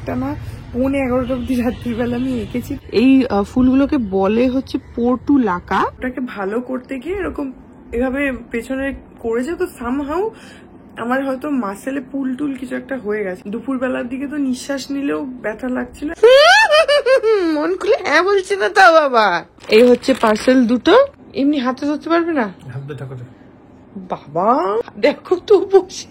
একটা না 11:30 অব্দি রাত্রিবেলা আমি এঁকেছি। এই ফুলগুলোকে বলে হচ্ছে পর্টুলাকা। ওটাকে ভালো করতে গিয়ে এরকম এভাবে পেছনে করেছে, তো সামহাউ আমার হয়তো মাসেলে পুল টুল কিছু একটা হয়ে গেছে। দুপুর বেলার দিকে তো নিঃশ্বাস নিলেও ব্যথা লাগছিল। মন খুলে হ্যাঁ বলছে না তা বাবা। এই হচ্ছে পার্সেল দুটো। এমনি হাতে ধরতে পারবে না বাবা, দেখো তো বসে।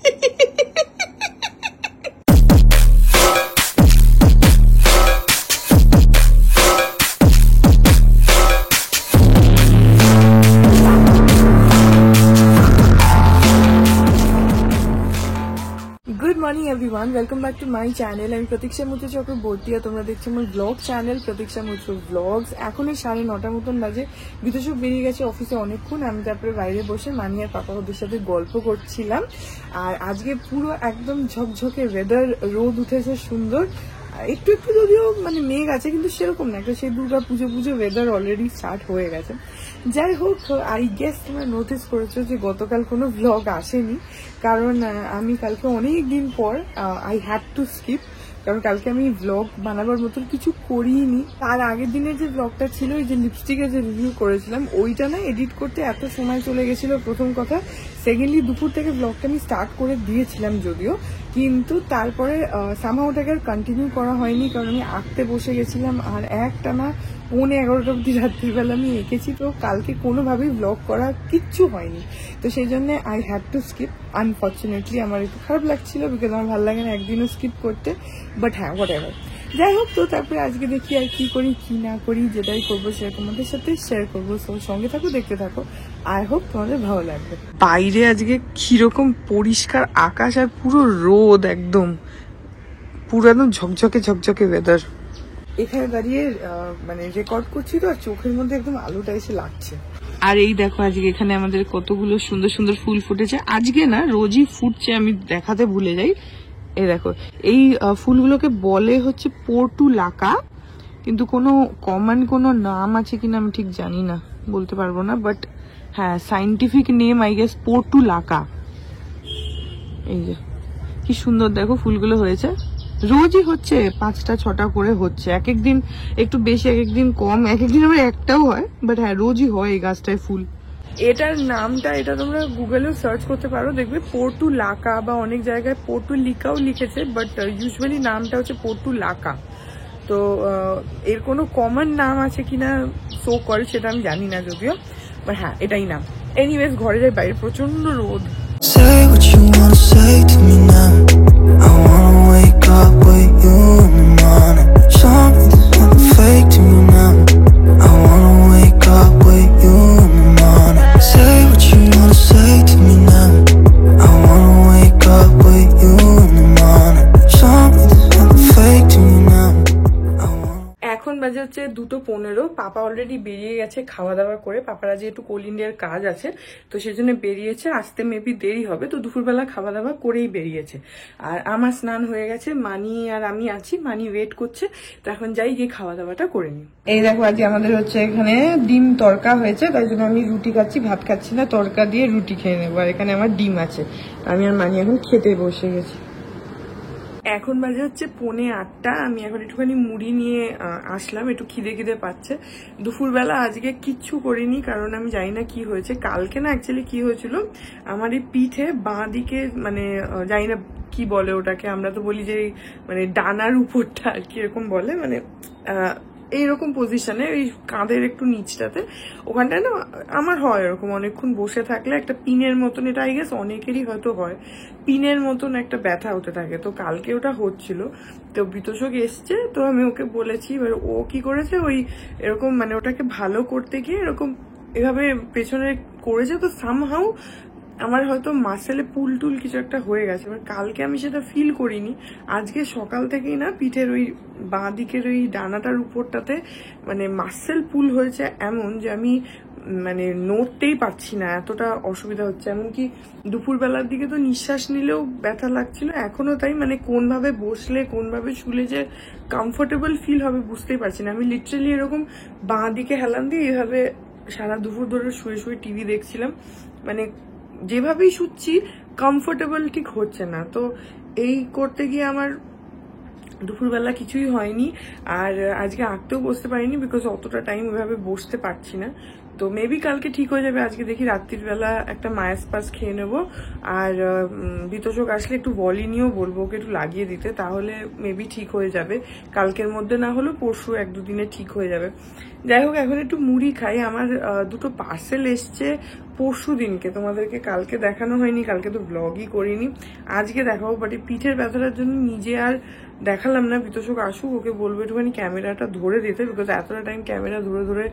Good morning everyone, welcome back to my channel. আমি প্রতীক্ষা মুত্র চক্রবর্তী আর তোমরা দেখছো আমার ব্লগ চ্যানেল প্রতীক্ষা মুত্র ব্লগস। এখন এই 9:30 মতন বাজে। বিতোষক বেরিয়ে গেছে অফিসে অনেকক্ষণ। আমি তারপরে বাইরে বসে মানি আর পাপা ওদের সাথে গল্প করছিলাম। আর আজকে পুরো একদম ঝকঝকে ওয়েদার, রোদ উঠেছে সুন্দর। একটু একটু যদিও মানে মেঘ আছে, কিন্তু সেরকম না, একটা সেই দুর্গা পুজো ওয়েদার অলরেডি স্টার্ট হয়ে গেছে। যাই হোক, আই গেস তোমরা নোটিস করেছো যে গতকাল কোনো ভ্লগ আসেনি, কারণ আমি কালকে অনেক দিন পর আই হ্যাড টু স্কিপ, কারণ কালকে আমি ভ্লগ বানাবার মতন কিছু করিনি। তার আগের দিনের যে ভ্লগটা ছিল, ওই যে লিপস্টিকের যে রিভিউ করেছিলাম, ওইটা না এডিট করতে এত সময় চলে গেছিল প্রথম কথা। সেকেন্ডলি দুপুর থেকে ভ্লগটা আমি স্টার্ট করে দিয়েছিলাম যদিও, কিন্তু তারপরে সামহাউ ওটাকে আর কন্টিনিউ করা হয়নি, কারণ আমি আঁকতে বসে গেছিলাম। আর একটা না 11:30 অব্দি রাত্রিবেলা আমি এঁকেছি, তো কালকে কোনোভাবেই ভ্লগ করা কিচ্ছু হয়নি। তো সেই জন্য I had to skip. Unfortunately আমার একটু খারাপ লাগছিল, বিকজ আমার ভালো লাগে না একদিনও স্কিপ করতে, বাট হ্যাঁ হোয়াট এভার। যাই হোক, তো তারপরে আজকে দেখি আর কি করি কি না করি, যেটাই করবো সেটা তোমাদের সাথে শেয়ার করবো। সঙ্গে থাকো, দেখতে থাকো, আই হোপ তোমাদের ভালো লাগবে। বাইরে আজকে কিরকম পরিষ্কার আকাশ আর পুরো রোদ, একদম পুরো একদম ঝকঝকে ঝকঝকে ওয়েদার। এখানে দাঁড়িয়ে মানে রেকর্ড করছি তো, আর চোখের মধ্যে একদম আলোটা এসে লাগছে। আর এই দেখো আজকে এখানে আমাদের কতগুলো সুন্দর সুন্দর ফুল ফুটেছে। আজকে না রোজই ফুটছে, আমি দেখাতে ভুলে যাই। এই দেখো, এই ফুলগুলোকে বলে হচ্ছে পর্টুলাকা, কিন্তু কোনো কমন কোনো নাম আছে কিনা আমি ঠিক জানি না, বলতে পারবো না, বাট হ্যাঁ সাইন্টিফিক নেম আই গেস পর্টুলাকা। এই যে কি সুন্দর দেখো ফুলগুলো হয়েছে, রোজই হচ্ছে 5টা-6টা করে হচ্ছে, এক একদিন একটু বেশি এক একদিন কম, এক একদিন আবার একটাও হয়, বাট হ্যাঁ রোজই হয় এই গাছটায় ফুল। এটার নামটা, এটা তোমরা গুগলেও সার্চ করতে পারো, দেখবে পর্টুলাকা, বা অনেক জায়গায় পর্টুলিকাও লিখেছে, বাট ইউজুয়ালি নামটা হচ্ছে পর্টুলাকা। তো এর কোনো কমন নাম আছে কিনা শো করে সেটা আমি জানি না যদিও, বাট হ্যাঁ এটাই নাম। এনিওয়েজ, ঘরে যাই, বাইরে প্রচন্ড রোদ। Say what you wanna say to me now. I wanna wake up with you in the morning. Something's not fake to me now. I wanna wake up with you in the morning. Say what you wanna say to me now. I wanna wake up with you in the morning. Something's not fake to me now. এখন বাজে হচ্ছে 2:15। পাপা already বেরিয়ে গেছে খাওয়া দাওয়া করে। পাপারা যেহেতু কোল ইন্ডিয়ার কাজ আছে, তো সেজন্য বেরিয়েছে, আসতে মেবি দেরি হবে, তো দুপুরবেলা খাওয়া দাওয়া করেই বেরিয়েছে। আর আমার স্নান হয়ে গেছে, মানি আর আমি আছি, মানি ওয়েট করছে, তো এখন যাই গিয়ে খাওয়া দাওয়াটা করে নিই। এই দেখো আজকে আমাদের হচ্ছে এখানে ডিম তরকা হয়েছে, তাই জন্য আমি রুটি খাচ্ছি, ভাত খাচ্ছি না, তরকা দিয়ে রুটি খেয়ে নেবো। আর এখানে আমার ডিম আছে, আমি আর মানি এখন খেতে বসে গেছি। এখন বাজে হচ্ছে 7:45। আমি এখন একটুখানি মুড়ি নিয়ে আসলাম, একটু খিদে পাচ্ছে। দুপুরবেলা আজকে কিচ্ছু করিনি, কারণ আমি জানি না কি হয়েছে। কালকে না অ্যাকচুয়ালি কি হয়েছিল, আমার এই পিঠে বাঁ দিকে, মানে জানি না কি বলে ওটাকে, আমরা তো বলি যে মানে ডানার উপরটা আর কি এরকম বলে, মানে এইরকম পজিশনে, ওই কাঁধের একটু নিচটাতে, ওখানটায় না আমার হয় এরকম অনেকক্ষণ বসে থাকলে একটা পিনের মতন, এটা আই গেস অনেকেরই হয়তো হয়, পিনের মতন একটা ব্যথা হতে থাকে। তো কালকে ওটা হচ্ছিল, তো বিতোষক এসছে, তো আমি ওকে বলেছি, এবার ও কি করেছে, ওই এরকম মানে ওটাকে ভালো করতে গিয়ে এরকম এভাবে পেছনে করেছে, তো সামহাউ আমার হয়তো মাসেলে পুল টুল কিছু একটা হয়ে গেছে। এবার কালকে আমি সেটা ফিল করিনি, আজকে সকাল থেকেই না পিঠের ওই বাঁ দিকের ওই ডানাটার উপরটাতে মানে মাসেল পুল হয়েছে, এমন যে আমি মানে নড়তেই পারছি না, এতটা অসুবিধা হচ্ছে। এমনকি দুপুরবেলার দিকে তো নিঃশ্বাস নিলেও ব্যথা লাগছিল, এখনো তাই, মানে কোনভাবে বসলে কোনভাবে শুলে যে কমফোর্টেবল ফিল হবে বুঝতেই পারছি না। আমি লিটারালি এরকম বাঁ দিকে হেলান দিয়ে এভাবে সারা দুপুর ধরে শুয়ে শুয়ে টিভি দেখছিলাম, মানে যেভাবেই শুচ্ছি কমফোর্টেবল ঠিক হচ্ছে না। তো এই করতে গিয়ে আমার দুপুরবেলা কিছুই হয়নি, আর আজকে আঁকতেও বসতে পারিনি বিকজ অতটা টাইম ওইভাবে বসতে পারছি না। তো মেবি কালকে ঠিক হয়ে যাবে। আজকে দেখি রাত্রির বেলা একটা মায়াস পাস খেয়ে নেবো, আর বিতোষক আসলে একটু বলিনিও বলবো ওকে একটু লাগিয়ে দিতে, তাহলে মেবি ঠিক হয়ে যাবে। কালকের মধ্যে না হলেও পরশু 1-2 দিনে ঠিক হয়ে যাবে। যাই হোক, এখন একটু মুড়ি খাই। আমার দুটো পার্সেল এসছে পরশু দিনকে, তোমাদেরকে কালকে দেখানো হয়নি, কালকে তো ব্লগই করিনি, আজকে দেখাবো। বাট এই পিঠের ব্যথাটার জন্য নিজে আর দেখালাম না। বিতোষক আসুক, ওকে বলবো একটুখানি ক্যামেরাটা ধরে দিতে, বিকজ এতটা টাইম ক্যামেরা ধরে ধরে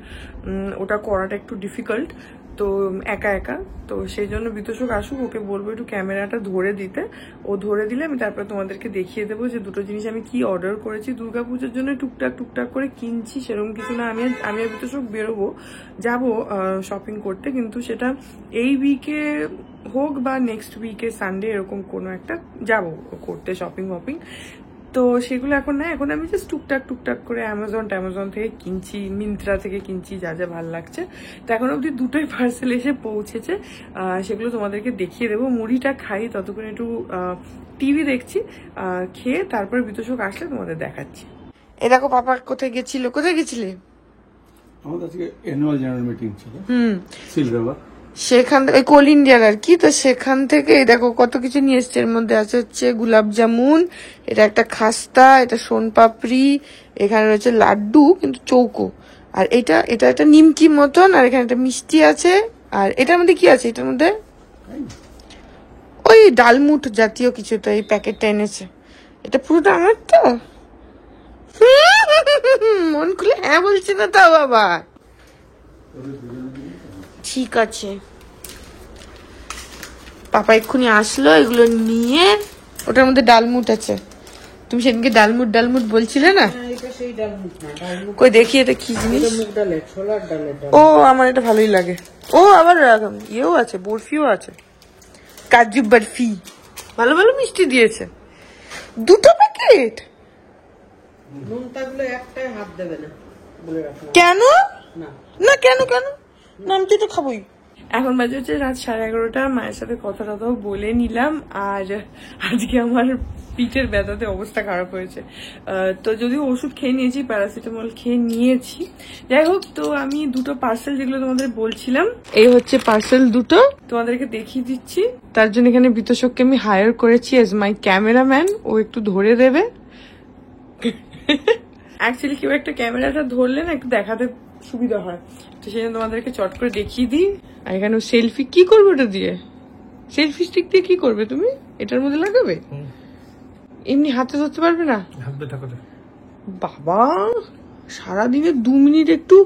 ওটা করাটা একটু ডিফিকাল্ট তো একা একা। তো সেই জন্য বিতোষক আসুক, ওকে বলবো একটু ক্যামেরাটা ধরে দিতে। ও ধরে দিলে আমি তারপর তোমাদেরকে দেখিয়ে দেবো যে দুটো জিনিস আমি কি অর্ডার করেছি। দুর্গাপুজোর জন্য টুকটাক টুকটাক করে কিনছি, সেরকম কিছু না। আমি আর বিতোষক বেরোবো, যাবো শপিং করতে, কিন্তু সেটা এই উইকে হোক বা নেক্সট উইকে সানডে এরকম কোনো একটা যাবো করতে শপিং ওপিং। তো সেগুলো এখন না, এখন আমি জাস্ট টুকটাক টুকটাক করে অ্যামাজন থেকে কিনছি, মিন্ত্রা থেকে কিনছি, যা যা ভালো লাগছে। তো এখন অবধি দুটোই পার্সেল এসে পৌঁছেছে, সেগুলো তোমাদেরকে দেখিয়ে দেবো। মুড়িটা খাই, ততক্ষণ একটু টিভি দেখছি, খেয়ে তারপর বিতোষক আসলে তোমাদের দেখাচ্ছি। এ দেখো পাপা কোথায় গেছিল, কোথায় গেছিলে? আমাদের আজকে অ্যানুয়াল জেনারেল মিটিং ছিল সিলভার, সেখান থেকে কোল ইন্ডিয়ার আর কি। তো সেখান থেকে দেখো কত কিছু নিয়ে এসছে। এর মধ্যে আছে হচ্ছে গুলাব জামুন, এটা একটা খাস্তা, এটা সোনপাপড়ি, এখানে রয়েছে লাড্ডু কিন্তু চৌকো, আর এটা একটা নিমকি মতন, আর এখানে একটা মিষ্টি আছে। আর এটার মধ্যে কি আছে? এটার মধ্যে ওই ডালমুট জাতীয় কিছু, তো এই প্যাকেটটা এনেছে। এটা পুরোটা আমার তো মন খুলে হ্যাঁ বলছে না তা বাবা। ঠিক আছে, পাপা এক্ষুনি আসলো এগুলো নিয়ে। ওটার মধ্যে ডালমুট আছে, তুমি সেদিনকে ডালমুট বলছিলে না? কই দেখি এটা কি জিনিস। ও আমার এটা ভালোই লাগে। ও আবার ইয়েও আছে, বরফিও আছে, কাজু বরফি। ভালো ভালো মিষ্টি দিয়েছে, 2টো প্যাকেট। কেন না কেন কেন না, আমি তো খাবোই। এখন বাজে হচ্ছে রাত 11:30। মায়ের সাথে কথা টথাও বলে নিলাম, আর আজকে আমার পিঠের ব্যথাতে অবস্থা খারাপ হয়েছে। তো যদিও ওষুধ খেয়ে নিয়েছি, প্যারাসিটামল খেয়ে নিয়েছি। যাই হোক, তো আমি দুটো পার্সেল যেগুলো তোমাদের বলছিলাম, এই হচ্ছে পার্সেল দুটো, তোমাদেরকে দেখিয়ে দিচ্ছি। তার জন্য এখানে বিতোষককে আমি হায়ার করেছি এজ মাই ক্যামেরাম্যান, ও একটু ধরে দেবে। অ্যাকচুয়ালি কেউ একটা ক্যামেরাটা ধরলে না একটু দেখাতে সুবিধা হয়, তো সেই জন্য তোমাদেরকে চট করে দেখিয়ে দিই। আর এখানে সেলফি কি করবে, ওটা দিয়ে সেলফি স্টিক দিয়ে কি করবে তুমি? এটার মধ্যে লাগাবে? এমনি হাতে ধরতে পারবে না? বাবা, সারাদিনে 2 মিনিট একটু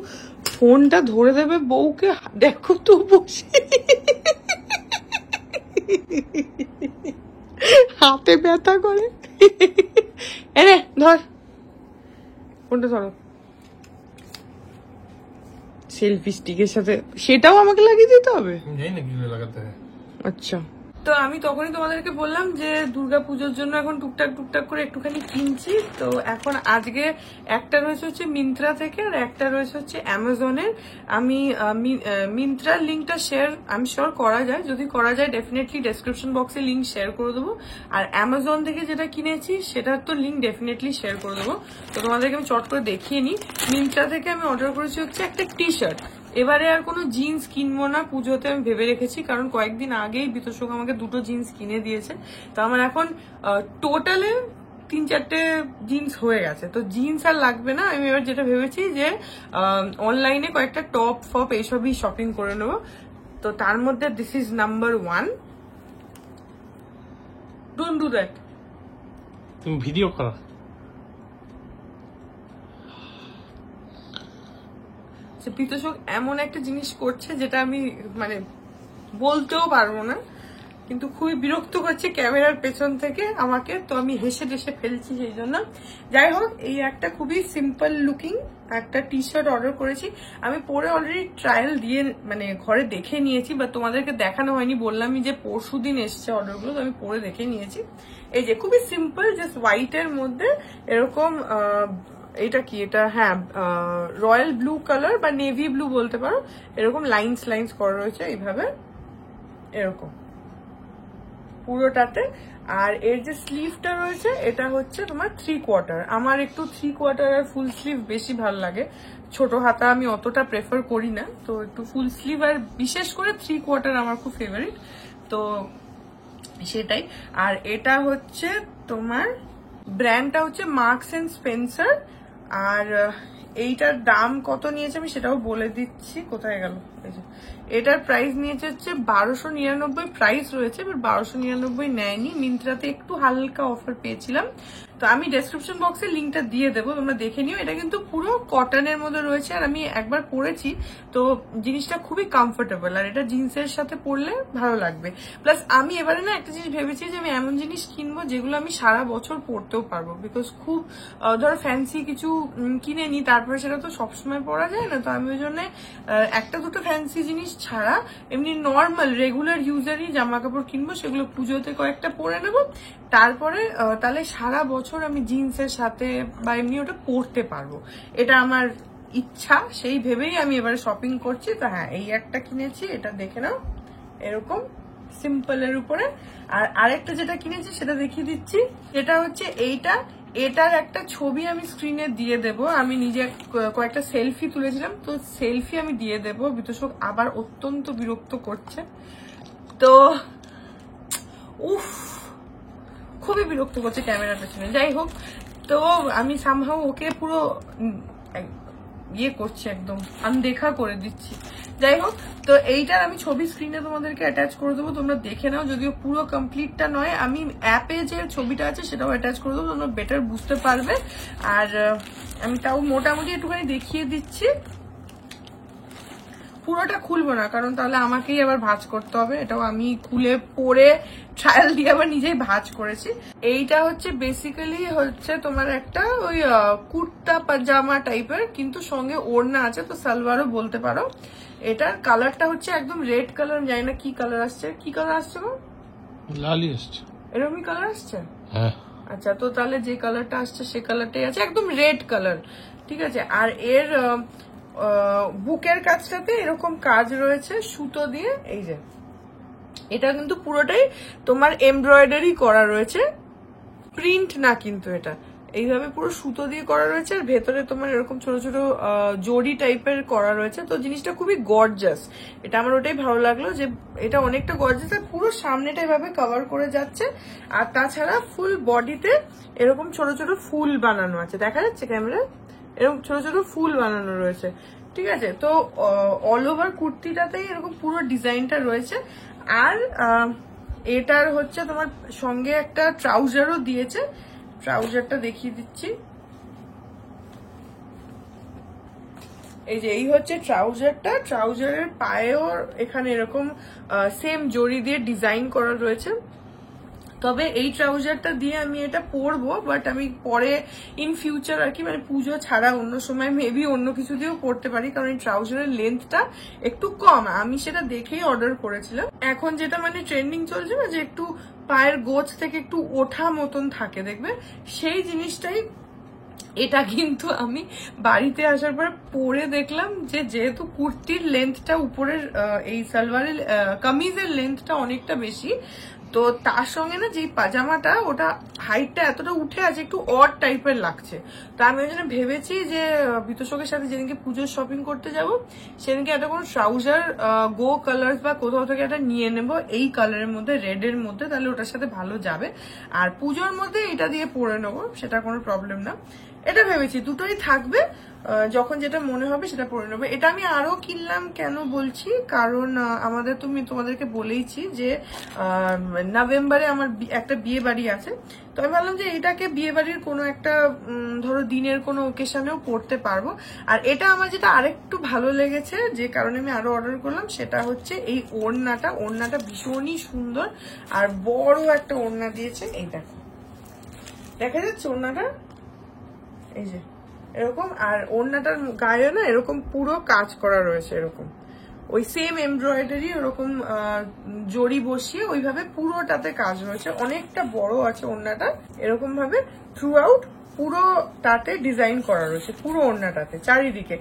ফোনটা ধরে দেবে বউকে। দেখো তো বসে হাতে ব্যথা করে। এনে ধর ফোনটা, ধরো। সেলফি স্টিকের সাথে সেটাও আমাকে লাগিয়ে দিতে হবে? আচ্ছা, তো আমি তখনই তোমাদেরকে বললাম যে দুর্গাপুজোর জন্য এখন টুকটাক টুকটাক করে একটুখানি কিনছি। তো এখন আজকে একটা রয়েছে হচ্ছে মিন্ত্রা থেকে, আর একটা রয়েছে হচ্ছে অ্যামাজনের। আমি মিন্ত্রার লিঙ্কটা আমি শিওর করা যায়, যদি করা যায় ডেফিনেটলি ডেসক্রিপশন বক্সে লিঙ্ক শেয়ার করে দেবো। আর অ্যামাজন থেকে যেটা কিনেছি সেটার তো লিঙ্ক ডেফিনেটলি শেয়ার করে দেবো। তো তোমাদেরকে আমি চট করে দেখিয়ে নিই। মিন্ত্রা থেকে আমি অর্ডার করেছি হচ্ছে একটা টি শার্ট। এবারে আর কোনো জিন্স কিনবো না পুজোতে, আমি ভেবে রেখেছি, কারণ কয়েকদিন আগেই বিতোষক আমাকে 2টো জিন্স কিনে দিয়েছে। তো আমার এখন টোটালে 3-4টে জিন্স হয়ে গেছে, তো জিন্স আর লাগবে না। আমি এবার যেটা ভেবেছি যে অনলাইনে কয়েকটা টপ ফপ এইসবই শপিং করে নেবো। তো তার মধ্যে this is number 1। Don't do that, তুমি ভিডিও করো। বিতোষক এমন একটা জিনিস করছে যেটা আমি মানে বলতেও পারবো না, কিন্তু খুবই বিরক্ত করছে ক্যামেরার পেছন থেকে আমাকে। তো আমি হেসে টেসে ফেলছি সেই জন্য। যাই হোক, এই একটা খুবই সিম্পল লুকিং একটা টি শার্ট অর্ডার করেছি। আমি পরে অলরেডি ট্রায়াল দিয়ে মানে ঘরে দেখে নিয়েছি, বা তোমাদেরকে দেখানো হয়নি, বললামই যে পরশুদিন এসছে অর্ডারগুলো, তো আমি পরে দেখে নিয়েছি। এই যে খুবই সিম্পল, জাস্ট হোয়াইটের মধ্যে এরকম এটা কি, এটা হ্যাঁ রয়্যাল ব্লু কালার বা নেভি ব্লু বলতে পারো, এরকম লাইন্স করা রয়েছে এইভাবে, এরকম পুরোটাতে। আর এর যে স্লিভটা রয়েছে এটা হচ্ছে তোমার 3/4। আমার একটু 3/4 আর ফুল স্লিভ বেশি ভালো লাগে, ছোট হাতা আমি অতটা প্রেফার করি না, তো একটু ফুল স্লিভ আর বিশেষ করে 3/4 আমার খুব ফেভারিট, তো সেটাই। আর এটা হচ্ছে তোমার ব্র্যান্ডটা হচ্ছে মার্কস এন্ড স্পেন্সার। আর এইটার দাম কত নিয়েছে আমি সেটাও বলে দিচ্ছি, কোথায় গেল, এটার প্রাইস নিয়েছে হচ্ছে 1299 প্রাইস রয়েছে, এবার 1299 নেয়নি, মিন্ত্রাতে একটু হালকা অফার পেয়েছিলাম, তো আমি ডেসক্রিপশন বক্সে লিঙ্কটা দিয়ে দেবো, তোমরা দেখে নিও। এটা কিন্তু পুরো কটনের মধ্যে রয়েছে, আর আমি একবার পরেছি, তো জিনিসটা খুবই কমফোর্টেবল, আর এটা জিন্সের সাথে পরলে ভালো লাগবে। প্লাস আমি এবারে না একটা জিনিস ভেবেছি যে আমি এমন জিনিস কিনবো যেগুলো আমি সারা বছর পরতেও পারবো, বিকজ খুব ধরো ফ্যান্সি কিছু কিনে নি, তারপরে সেটা তো সবসময় পরা যায় না, তো আমি ওই জন্য একটা দুটো ফ্যান্সি জিনিস ছাড়া এমনি নর্মাল রেগুলার ইউজারই জামা কাপড় কিনবো, সেগুলো পুজোতে কয়েকটা পরে নেবো, তারপরে তাহলে সারা বছর আমি জিন্সের সাথে বা এমনি ওটা পরতে পারবো, এটা আমার ইচ্ছা, সেই ভেবেই আমি এবারে শপিং করছি। তো হ্যাঁ, এই একটা কিনেছি, এটা দেখে নাও, এরকম সিম্পলের উপরে। আর আরেকটা যেটা কিনেছি সেটা দেখিয়ে দিচ্ছি, এটা হচ্ছে এইটা, এটার একটা ছবি আমি স্ক্রিনে দিয়ে দেব, আমি নিজে কয়েকটা সেলফি তুলেছিলাম, তো সেলফি আমি দিয়ে দেব, বিতোষক আবার অত্যন্ত বিরক্ত করছে, তো উফ খুবই বিরক্ত করছে ক্যামেরার পেছনে, যাই হোক, তো আমি সামহাও ওকে পুরো ইয়ে করছি, একদম আনদেখা করে দিচ্ছি, যাই হোক। তো এইটার আমি ছবি স্ক্রিনে তোমাদেরকে অ্যাটাচ করে দেবো, তোমরা দেখে নাও, যদিও পুরো কমপ্লিটটা নয়, আমি অ্যাপে যে ছবিটা আছে সেটাও অ্যাটাচ করে দেবো, তোমরা বেটার বুঝতে পারবে। আর আমি তাও মোটামুটি একটুখানি দেখিয়ে দিচ্ছি, পুরোটা খুলবো না, কারণ তাহলে আমাকেই আবার ভাঁজ করতে হবে, এটাও আমি খুলে পরে ট্রায়াল দিয়ে আবার নিজেই ভাঁজ করেছি। এইটা হচ্ছে বেসিক্যালি হচ্ছে তোমার একটা ওই কুর্তা পাজামা টাইপের, কিন্তু সঙ্গে ওড়না আছে, তো সালোয়ারও বলতে পারো। এটার কালারটা হচ্ছে একদম রেড কালার, জানি না কি কালার আসছে, কি কালার আসছে গো? লালই আসছে। এরকমই কালার আসছে? হ্যাঁ। আচ্ছা, তো তাহলে যে কালারটা আসছে সে কালারটাই আছে, একদম রেড কালার, ঠিক আছে। আর এর বুকের কাজটাতে এরকম কাজ রয়েছে সুতো দিয়ে, এই যে এটা কিন্তু পুরোটাই তোমার এমব্রয়ডারি করা রয়েছে, প্রিন্ট না কিন্তু, এটা এইভাবে পুরো সুতো দিয়ে করা রয়েছে, আর ভেতরে তোমার এরকম ছোট ছোট জড়ি টাইপের করা রয়েছে, তো জিনিসটা খুবই গর্জাস, এটা আমার ওটাই ভালো লাগলো যে এটা অনেকটা গর্জাস, আর পুরো সামনেটা এভাবে কভার করে যাচ্ছে, আর তাছাড়া ফুল বডিতে এরকম ছোট ছোট ফুল বানানো আছে, দেখা যাচ্ছে ক্যামেরা, এরকম ছোট ছোট ফুল বানানো রয়েছে, ঠিক আছে। তো অল ওভার কুর্তিটাতেই এরকম পুরো ডিজাইনটা রয়েছে। আর এটার হচ্ছে তোমার সঙ্গে একটা ট্রাউজারও দিয়েছে, ট্রাউজারটা দেখিয়ে দিচ্ছি, এই যে এই হচ্ছে ট্রাউজারটা, ট্রাউজারের পায়েও এখানে এরকম সেম জড়ি দিয়ে ডিজাইন করা রয়েছে। তবে এই ট্রাউজারটা দিয়ে আমি এটা পরবো, বাট আমি পরে ইন ফিউচার আর কি, মানে পুজো ছাড়া অন্য সময় মেবি অন্য কিছু দিয়েও পরতে পারি, কারণ এই ট্রাউজারের লেন্থটা একটু কম, আমি সেটা দেখেই অর্ডার করেছিলাম। এখন যেটা মানে ট্রেন্ডিং চলছে না, যে একটু পায়ের গোছ থেকে একটু ওঠা মতন থাকে, দেখবে সেই জিনিসটাই এটা কিন্তু আমি বাড়িতে আসার পর পরে দেখলাম যে যেহেতু কুর্তির লেন্থটা উপরের এই সালোয়ারের কামিজের লেন্থটা অনেকটা বেশি, তো তার সঙ্গে না যে পাজামাটা ওটা হাইটটা এতটা উঠে আছে, একটু অড টাইপের লাগছে, তো আমি ওই জন্য ভেবেছি যে বিতোষকের সাথে যেদিনকে পুজোর শপিং করতে যাব সেদিনকে একটা কোনো ট্রাউজার গো কালার্স বা কোথাও থেকে একটা নিয়ে নেব এই কালারের মধ্যে, রেডের মধ্যে, তাহলে ওটার সাথে ভালো যাবে, আর পুজোর মধ্যে এটা দিয়ে পরে নেবো, সেটা কোনো প্রবলেম না, এটা ভেবেছি দুটোই থাকবে, যখন যেটা মনে হবে সেটা পরে নেবো। এটা আমি আরো কিনলাম কেন বলছি, কারণ আমাদের তোমাদেরকে বলেইছি যে নভেম্বরে আমার একটা বিয়ে বাড়ি আছে, তো আমি ভাবলাম যে এটাকে বিয়ে বাড়ির কোনো একটা ধরো দিনের কোনো ওকেশনেও পরতে পারবো। আর এটা আমার যেটা আরেকটু ভালো লেগেছে, যে কারণে আমি আরো অর্ডার করলাম, সেটা হচ্ছে এই ওড়নাটা, ওড়নাটা ভীষণই সুন্দর আর বড় একটা ওড়না দিয়েছে, এই দেখো দেখা যাচ্ছে ওড়নাটা, এই যে এরকম, আর ওড়নাটার গায়ে না এরকম পুরো কাজ করা রয়েছে, এরকম ওই সেম এমব্রয়ডারি ওরকম জড়ি বসিয়ে ওইভাবে পুরোটাতে কাজ রয়েছে, অনেকটা বড় আছে ওড়নাটা, এরকম ভাবে থ্রু আউট পুরোটাতে ডিজাইন করা রয়েছে, পুরো ওড়নাটাতে চারিদিকে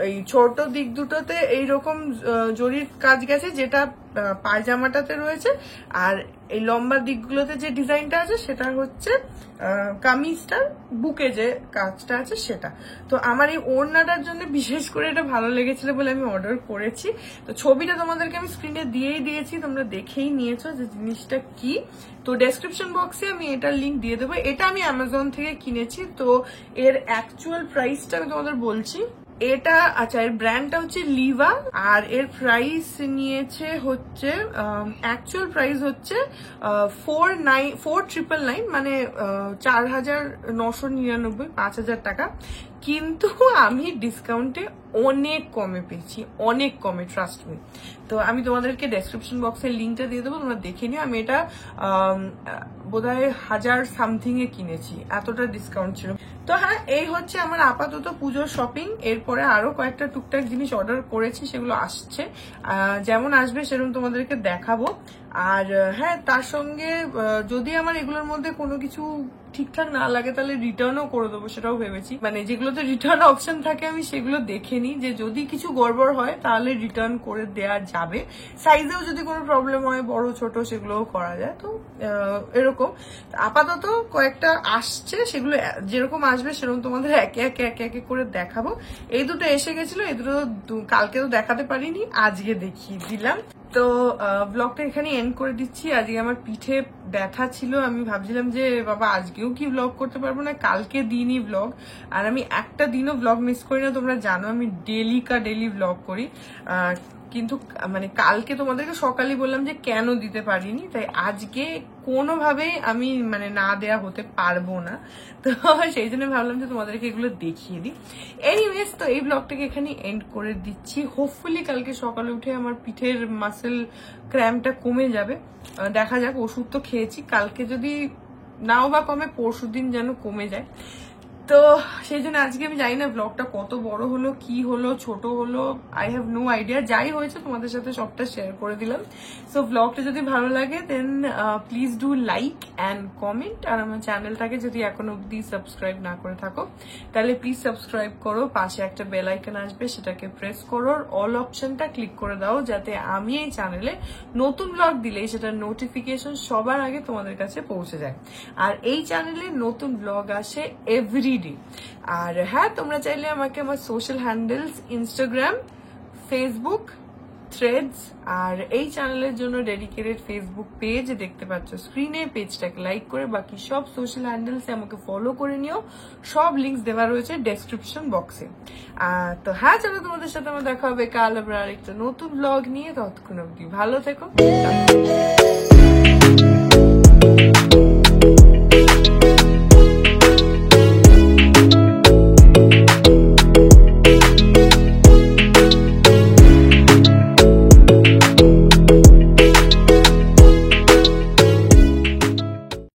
এই ছোট দিক দুটোতে এইরকম জরির কাজ গেছে, যেটা পায়জামাটাতে রয়েছে, আর এই লম্বা দিকগুলোতে যে ডিজাইনটা আছে সেটা হচ্ছে কামিজটার বুকে যে কাজটা আছে সেটা। তো আমার এই ওড়নাটার জন্য বিশেষ করে এটা ভালো লেগেছিল বলে আমি অর্ডার করেছি। তো ছবিটা তোমাদেরকে আমি স্ক্রিনে দিয়েই দিয়েছি, তোমরা দেখেই নিয়েছো যে জিনিসটা কি। তো ডেসক্রিপশন বক্সে আমি এটার লিঙ্ক দিয়ে দেবো। এটা আমি অ্যামাজন থেকে কিনেছি। তো এর অ্যাকচুয়াল প্রাইসটা আমি তোমাদের বলছি। এটা আচ্ছা, এর ব্র্যান্ডটা হচ্ছে লিভা, আর এর প্রাইস নিয়েছে হচ্ছে অ্যাকচুয়াল প্রাইস হচ্ছে 4,999, মানে 4,999, 5,000 টাকা। কিন্তু আমি ডিসকাউন্টে অনেক কমে পেয়েছি, অনেক কমে, ট্রাস্ট মি। তো আমি তোমাদেরকে ডেসক্রিপশন বক্সের লিঙ্কটা দিয়ে দেবো, তোমরা দেখে নিও। আমি এটা বোধহয় 1000 সামথিং এ কিনেছি, এতটা ডিসকাউন্ট ছিল। তো হ্যাঁ, এই হচ্ছে আমার আপাতত পুজোর শপিং। এরপরে আরো কয়েকটা টুকটাক জিনিস অর্ডার করেছি, সেগুলো আসছে, যেমন আসবে সেরকম তোমাদেরকে দেখাবো। আর হ্যাঁ, তার সঙ্গে যদি আমার এগুলোর মধ্যে কোনো কিছু ঠিকঠাক না লাগে তাহলে রিটার্নও করে দেবো, সেটাও ভেবেছি। মানে যেগুলোতে রিটার্ন অপশন থাকে আমি সেগুলো দেখে নিই, যে যদি কিছু গড়বড় হয় তাহলে রিটার্ন করে দেওয়া যাবে। সাইজেও যদি কোনো প্রবলেম হয়, বড় ছোট, সেগুলোও করা যায়। তো এরকম আপাতত কয়েকটা আসছে, সেগুলো যেরকম আসবে সেরকম তোমাদের একে একে একে একে করে দেখাবো। এই দুটো এসে গেছিল, এই দুটো কালকে তো দেখাতে পারিনি, আজকে দেখিয়ে দিলাম। তো ব্লগটা এখানে এন্ড করে দিচ্ছি। আজকে আমার পিঠে ব্যথা ছিল, আমি ভাবছিলাম যে বাবা আজকেও কি ব্লগ করতে পারবো না, কালকে দিনই ব্লগ। আর আমি একটা দিনও ব্লগ মিস করি না, তোমরা জানো আমি ডেলি ব্লগ করি। কিন্তু মানে কালকে তোমাদেরকে সকালে বললাম যে কেন দিতে পারিনি, তাই আজকে কোনোভাবেই আমি মানে না দেয়া হতে পারবো না। তো সেই জন্য ভাবলাম যে তোমাদেরকে এগুলো দেখিয়ে দিই। এনিওয়েজ, তো এই ব্লগটাকে এখানে এন্ড করে দিচ্ছি। হোপফুলি কালকে সকালে উঠে আমার পিঠের মাসেল ক্র্যাম্পটা কমে যাবে, দেখা যাক। ওষুধ তো খেয়েছি, কালকে যদি নাও বা কমে, পরশুদিন যেন কমে যায়। তো সেই জন্য আজকে আমি জানি না ব্লগটা কত বড় হলো, কি হলো, ছোট হলো, আই হ্যাভ নো আইডিয়া। যাই হয়েছে তোমাদের সাথে সবটা শেয়ার করে দিলাম। সো ব্লগটা যদি ভালো লাগে then please do like and comment. আর আমার চ্যানেলটাকে যদি এখনো অব্দি সাবস্ক্রাইব না করে থাকো তাহলে প্লিজ সাবস্ক্রাইব করো। পাশে একটা বেল আইকন আসবে, সেটাকে প্রেস করো, অল অপশনটা ক্লিক করে দাও, যাতে আমি এই চ্যানেলে নতুন ব্লগ দিলেই সেটার নোটিফিকেশন সবার আগে তোমাদের কাছে পৌঁছে যায়। আর এই চ্যানেলে নতুন ব্লগ আসে এভরিডে। আর হ্যাঁ, তোমরা চাইলে আমাকে আমার social handles Instagram, Facebook, threads আর এই চ্যানেলের জন্য ডেডিকেটেড ফেসবুক পেজ দেখতে পাচ্ছ স্ক্রিনে। পেজটাকে লাইক করে বাকি সব সোশ্যাল হ্যান্ডেলসে আমাকে ফলো করে নিও। সব লিঙ্কস দেওয়া রয়েছে ডেসক্রিপশন বক্সে। তো হ্যাঁ, চলো তোমাদের সাথে আমার দেখা হবে কাল আবার আরেকটা নতুন ব্লগ নিয়ে। ততক্ষণ অবধি ভালো থেকো।